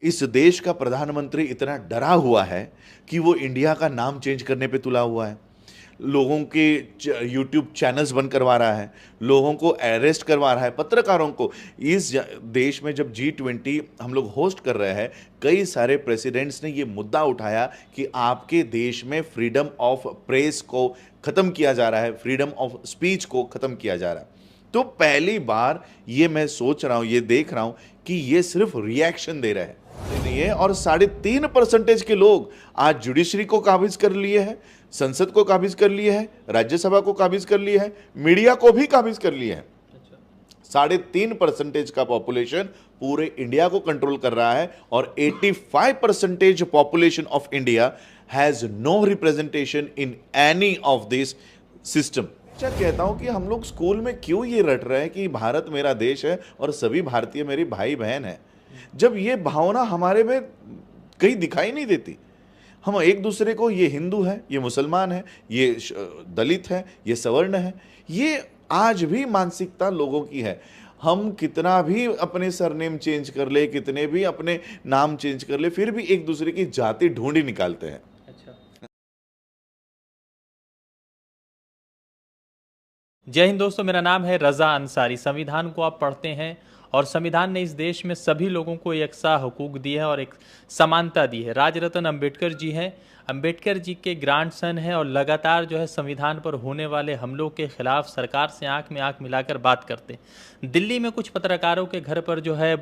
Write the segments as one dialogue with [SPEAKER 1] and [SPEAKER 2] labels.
[SPEAKER 1] इस देश का प्रधानमंत्री इतना डरा हुआ है कि वो इंडिया का नाम चेंज करने पे तुला हुआ है। लोगों के यूट्यूब चैनल्स बंद करवा रहा है, लोगों को अरेस्ट करवा रहा है, पत्रकारों को। इस देश में जब G20 हम लोग होस्ट कर रहे हैं, कई सारे प्रेसिडेंट्स ने ये मुद्दा उठाया कि आपके देश में फ्रीडम ऑफ प्रेस को ख़त्म किया जा रहा है, फ्रीडम ऑफ स्पीच को ख़त्म किया जा रहा है। तो पहली बार ये मैं सोच रहा हूँ, ये देख रहा हूँ कि ये सिर्फ रिएक्शन दे रहे हैं नहीं है। और 3.5% के लोग आज जुडिशरी को काबिज कर लिए हैं, संसद को काबिज कर लिए हैं, राज्यसभा को काबिज कर लिए हैं, मीडिया को भी काबिज कर लिए हैं। 3.5% का पॉपुलेशन पूरे इंडिया को कंट्रोल कर रहा है और 85% population of India has no representation in any of this system. अच्छा, कहता हूं कि हम लोग स्कूल में क्यों ये रट रहे हैं कि भारत मेरा देश है और सभी भारतीय मेरी भाई बहन है, जब ये भावना हमारे में कहीं दिखाई नहीं देती। हम एक दूसरे को, ये हिंदू है, ये मुसलमान है, ये दलित है, ये सवर्ण है, ये आज भी मानसिकता लोगों की है। हम कितना भी अपने सरनेम चेंज कर ले, कितने भी अपने नाम चेंज कर ले, फिर भी एक दूसरे की जाति ढूंढ ही निकालते हैं।
[SPEAKER 2] जय हिंद दोस्तों, मेरा नाम है रज़ा अंसारी। संविधान को आप पढ़ते हैं और संविधान ने इस देश में सभी लोगों को एक सा हुकूक दिए हैं और एक समानता दी है। राजरत्न अंबेडकर जी हैं, अंबेडकर जी के ग्रैंडसन हैं और लगातार जो है संविधान पर होने वाले हमलों के खिलाफ सरकार से आंख में आंख मिलाकर बात करते हैं। दिल्ली में कुछ पत्रकारों के घर पर जो है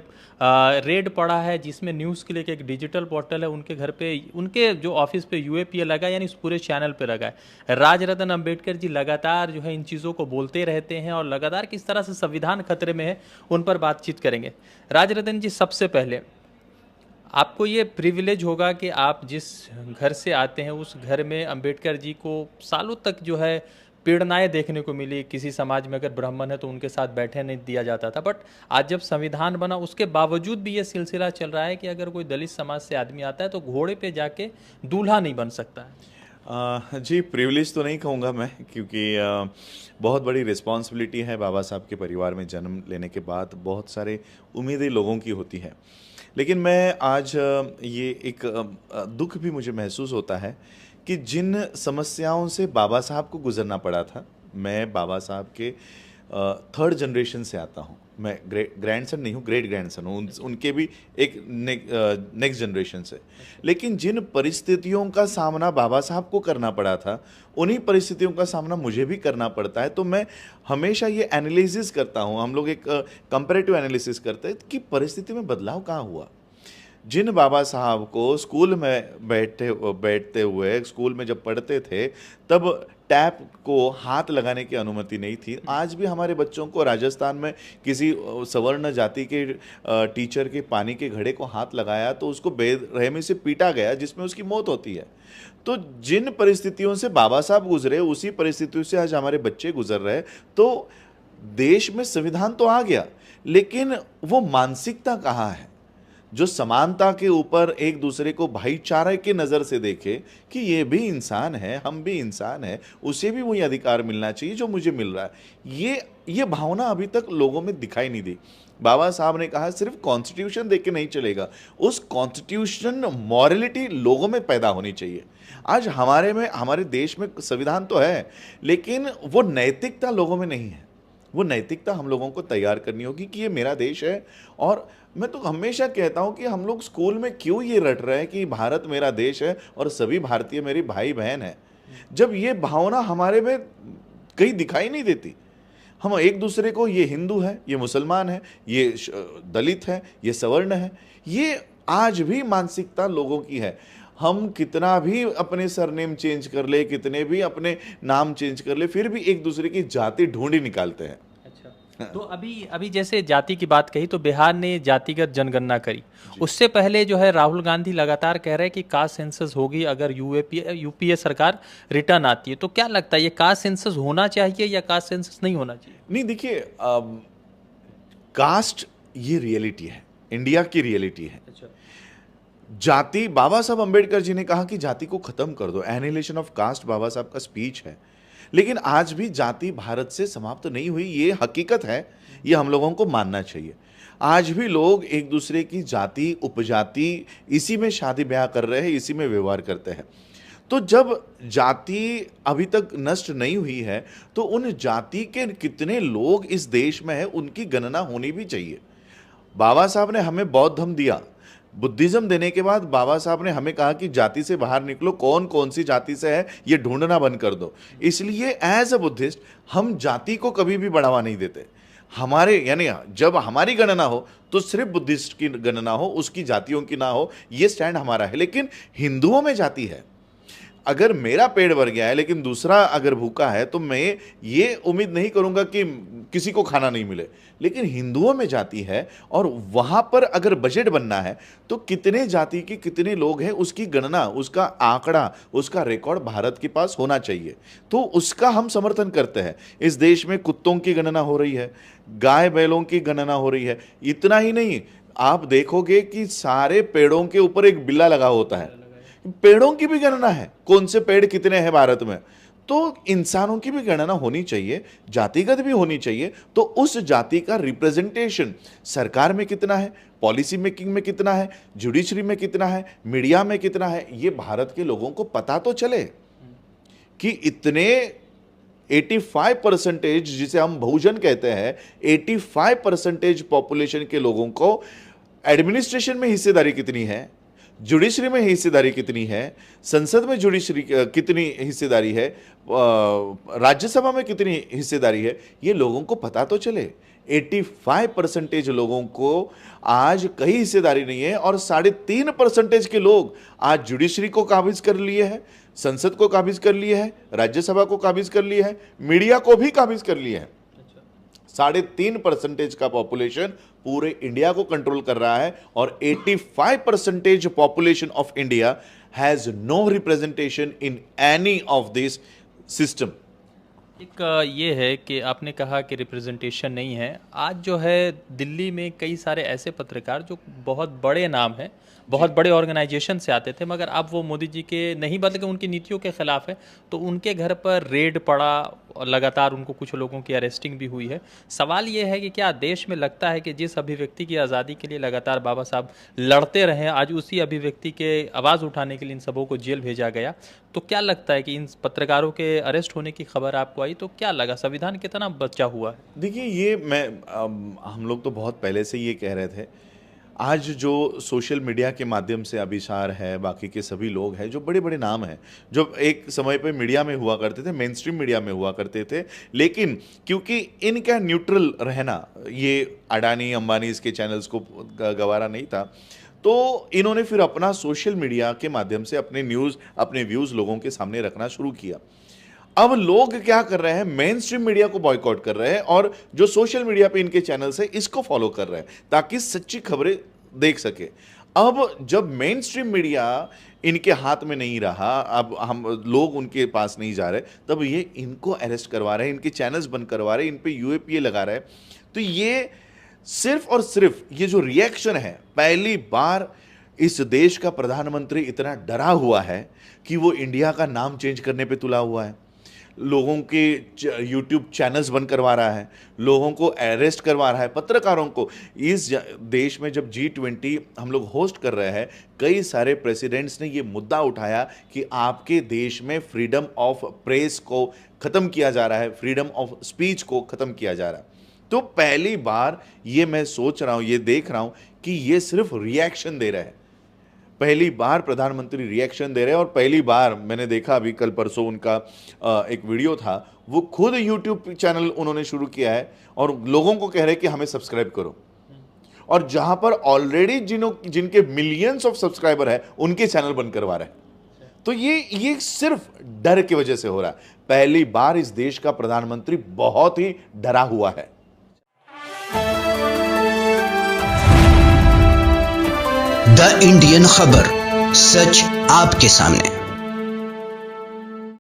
[SPEAKER 2] रेड पड़ा है, जिसमें न्यूज़ के लिए एक डिजिटल पोर्टल है, उनके घर पे, उनके जो ऑफिस पे यूएपीए लगा, यानी उस पूरे चैनल पे लगा है। राजरत्न अंबेडकर जी लगातार जो है इन चीज़ों को बोलते रहते हैं और लगातार किस तरह से संविधान खतरे में है उन पर बातचीत करेंगे। राजरत्न जी, सबसे पहले आपको ये प्रिविलेज होगा कि आप जिस घर से आते हैं उस घर में अंबेडकर जी को सालों तक जो है पीड़नाएं देखने को मिली। किसी समाज में अगर ब्राह्मण है तो उनके साथ बैठे नहीं दिया जाता था, बट आज जब संविधान बना उसके बावजूद भी ये सिलसिला चल रहा है कि अगर कोई दलित समाज से आदमी आता है तो घोड़े पे जाके दूल्हा नहीं बन सकता है।
[SPEAKER 1] जी, प्रिविलेज तो नहीं कहूँगा मैं, क्योंकि बहुत बड़ी रिस्पॉन्सिबिलिटी है। बाबा साहब के परिवार में जन्म लेने के बाद बहुत सारे उम्मीदें लोगों की होती है। लेकिन मैं आज ये एक दुख भी मुझे महसूस होता है कि जिन समस्याओं से बाबा साहब को गुजरना पड़ा था, मैं बाबा साहब के थर्ड जनरेशन से आता हूँ। मैं ग्रैंडसन नहीं हूँ, ग्रेट ग्रैंडसन हूँ, उनके भी एक नेक्स्ट जनरेशन से। लेकिन जिन परिस्थितियों का सामना बाबा साहब को करना पड़ा था, उन्हीं परिस्थितियों का सामना मुझे भी करना पड़ता है। तो मैं हमेशा ये एनालिसिस करता हूँ, हम लोग एक कंपैरेटिव एनालिसिस करते हैं कि परिस्थिति में बदलाव कहाँ हुआ। जिन बाबा साहब को स्कूल में बैठते हुए, स्कूल में जब पढ़ते थे, तब टैप को हाथ लगाने की अनुमति नहीं थी। आज भी हमारे बच्चों को राजस्थान में किसी सवर्ण जाति के टीचर के पानी के घड़े को हाथ लगाया तो उसको बेरहमी से पीटा गया, जिसमें उसकी मौत होती है। तो जिन परिस्थितियों से बाबा साहब गुजरे, उसी परिस्थितियों से आज हमारे बच्चे गुजर रहे। तो देश में संविधान तो आ गया, लेकिन वो मानसिकता कहाँ है जो समानता के ऊपर एक दूसरे को भाईचारे की नज़र से देखे कि ये भी इंसान है, हम भी इंसान हैं, उसे भी वही अधिकार मिलना चाहिए जो मुझे मिल रहा है। ये भावना अभी तक लोगों में दिखाई नहीं दी। बाबा साहब ने कहा सिर्फ कॉन्स्टिट्यूशन देख के नहीं चलेगा, उस कॉन्स्टिट्यूशन मॉरलिटी लोगों में पैदा होनी चाहिए। आज हमारे देश में संविधान तो है, लेकिन वो नैतिकता लोगों में नहीं है। वो नैतिकता हम लोगों को तैयार करनी होगी कि ये मेरा देश है। और मैं तो हमेशा कहता हूँ कि हम लोग स्कूल में क्यों ये रट रहे हैं कि भारत मेरा देश है और सभी भारतीय मेरी भाई बहन है, जब ये भावना हमारे में कहीं दिखाई नहीं देती। हम एक दूसरे को, ये हिंदू है, ये मुसलमान है, ये दलित है, ये सवर्ण है, ये आज भी मानसिकता लोगों की है। हम कितना भी अपने सरनेम चेंज कर ले, कितने भी अपने नाम चेंज कर ले, फिर भी एक दूसरे की जाति ढूंढ ही निकालते हैं।
[SPEAKER 2] अच्छा, तो अभी जैसे जाति की बात कही तो बिहार ने जातिगत जनगणना करी। उससे पहले जो है राहुल गांधी लगातार कह रहे हैं कि कास्ट सेंसस होगी अगर यूपीए सरकार रिटर्न आती है। तो क्या लगता है, ये कास्ट सेंसस होना चाहिए या कास्ट सेंसस नहीं होना चाहिए?
[SPEAKER 1] नहीं, देखिए, कास्ट ये रियलिटी है, इंडिया की रियलिटी है।
[SPEAKER 2] अच्छा।
[SPEAKER 1] जाति, बाबा साहब अंबेडकर जी ने कहा कि जाति को खत्म कर दो, एनिहिलेशन ऑफ कास्ट बाबा साहब का स्पीच है। लेकिन आज भी जाति भारत से समाप्त नहीं हुई, ये हकीकत है, ये हम लोगों को मानना चाहिए। आज भी लोग एक दूसरे की जाति उपजाति इसी में शादी ब्याह कर रहे हैं, इसी में व्यवहार करते हैं। तो जब जाति अभी तक नष्ट नहीं हुई है तो उन जाति के कितने लोग इस देश में हैं उनकी गणना होनी भी चाहिए। बाबा साहब ने हमें बौद्ध धर्म दिया, बुद्धिज्म देने के बाद बाबा साहब ने हमें कहा कि जाति से बाहर निकलो, कौन कौन सी जाति से है ये ढूंढना बंद कर दो। इसलिए एज अ बुद्धिस्ट हम जाति को कभी भी बढ़ावा नहीं देते। हमारे यानी जब हमारी गणना हो तो सिर्फ बुद्धिस्ट की गणना हो, उसकी जातियों की ना हो, ये स्टैंड हमारा है। लेकिन हिंदुओं में जाति है। अगर मेरा पेट भर गया है लेकिन दूसरा अगर भूखा है तो मैं ये उम्मीद नहीं करूंगा कि किसी को खाना नहीं मिले। लेकिन हिंदुओं में जाति है और वहां पर अगर बजट बनना है तो कितने जाति के कितने लोग हैं उसकी गणना, उसका आंकड़ा, उसका रिकॉर्ड भारत के पास होना चाहिए। तो उसका हम समर्थन करते हैं। इस देश में कुत्तों की गणना हो रही है, गाय बैलों की गणना हो रही है। इतना ही नहीं, आप देखोगे कि सारे पेड़ों के ऊपर एक बिल्ला लगा होता है। पेड़ों की भी गणना है, कौन से पेड़ कितने हैं भारत में। तो इंसानों की भी गणना होनी चाहिए, जातिगत भी होनी चाहिए। तो उस जाति का रिप्रेजेंटेशन सरकार में कितना है, पॉलिसी मेकिंग में कितना है, जुडिशरी में कितना है, मीडिया में कितना है, ये भारत के लोगों को पता तो चले कि इतने 85% जिसे हम बहुजन कहते हैं, 85% पॉपुलेशन के लोगों को एडमिनिस्ट्रेशन में हिस्सेदारी कितनी है, जुडिशरी में हिस्सेदारी कितनी है, संसद में जुडिशरी कितनी हिस्सेदारी है, राज्यसभा में कितनी हिस्सेदारी है, ये लोगों को पता तो चले। 85% लोगों को आज कहीं हिस्सेदारी नहीं है और 3.5% के लोग आज जुडिशरी को काबिज कर लिए हैं, संसद को काबिज कर लिए हैं, राज्यसभा को काबिज कर लिए हैं, मीडिया को भी काबिज कर लिए हैं। 3.5% का पॉपुलेशन पूरे इंडिया को कंट्रोल कर रहा है और 85% population of India has no representation in any of this system.
[SPEAKER 2] एक ये है कि आपने कहा कि रिप्रेजेंटेशन नहीं है। आज जो है दिल्ली में कई सारे ऐसे पत्रकार जो बहुत बड़े नाम हैं, बहुत बड़े ऑर्गेनाइजेशन से आते थे, मगर अब वो मोदी जी के नहीं बल्कि उनकी नीतियों के खिलाफ है, तो उनके घर पर रेड पड़ा और लगातार उनको कुछ लोगों की अरेस्टिंग भी हुई है। सवाल ये है कि क्या देश में लगता है कि जिस अभिव्यक्ति की आज़ादी के लिए लगातार बाबा साहब लड़ते रहे, आज उसी अभिव्यक्ति के आवाज़ उठाने के लिए इन सबों को जेल भेजा गया, तो क्या लगता है कि इन पत्रकारों के अरेस्ट होने की खबर आपको आई तो क्या लगा, संविधान कितना बचा हुआ है?
[SPEAKER 1] देखिए, ये हम लोग तो बहुत पहले से ये कह रहे थे। आज जो सोशल मीडिया के माध्यम से अभिसार है, बाकी के सभी लोग हैं जो बड़े बड़े नाम हैं, जो एक समय पे मीडिया में हुआ करते थे, मेन स्ट्रीम मीडिया में हुआ करते थे, लेकिन क्योंकि इनका न्यूट्रल रहना, ये अडानी अंबानी इसके चैनल्स को गवारा नहीं था, तो इन्होंने फिर अपना सोशल मीडिया के माध्यम से अपने न्यूज़, अपने व्यूज़ लोगों के सामने रखना शुरू किया। अब लोग क्या कर रहे हैं, मेन स्ट्रीम मीडिया को बॉयकॉट कर रहे हैं और जो सोशल मीडिया पे इनके चैनल्स है इसको फॉलो कर रहे हैं ताकि सच्ची खबरें देख सके। अब जब मेन स्ट्रीम मीडिया इनके हाथ में नहीं रहा, अब हम लोग उनके पास नहीं जा रहे, तब ये इनको अरेस्ट करवा रहे हैं, इनके चैनल्स बंद करवा रहे हैं, इन पे यूएपीए लगा रहे हैं। तो ये सिर्फ और सिर्फ ये जो रिएक्शन है, पहली बार इस देश का प्रधानमंत्री इतना डरा हुआ है कि वो इंडिया का नाम चेंज करने पे तुला हुआ है, लोगों के यूट्यूब चैनल्स बंद करवा रहा है, लोगों को अरेस्ट करवा रहा है, पत्रकारों को। इस देश में जब G20 हम लोग होस्ट कर रहे हैं, कई सारे प्रेसिडेंट्स ने ये मुद्दा उठाया कि आपके देश में फ्रीडम ऑफ प्रेस को ख़त्म किया जा रहा है, फ्रीडम ऑफ स्पीच को ख़त्म किया जा रहा है। तो पहली बार ये मैं सोच रहा हूँ, ये देख रहा हूँ कि ये सिर्फ रिएक्शन दे रहे हैं। पहली बार प्रधानमंत्री रिएक्शन दे रहे हैं और पहली बार मैंने देखा, अभी कल परसों उनका एक वीडियो था, वो खुद यूट्यूब चैनल उन्होंने शुरू किया है और लोगों को कह रहे हैं कि हमें सब्सक्राइब करो। और जहां पर ऑलरेडी जिनके मिलियंस ऑफ सब्सक्राइबर है उनके चैनल बंद करवा रहे हैं। तो ये सिर्फ डर की वजह से हो रहा है। पहली बार इस देश का प्रधानमंत्री बहुत ही डरा हुआ है।
[SPEAKER 3] द इंडियन खबर, सच आपके सामने।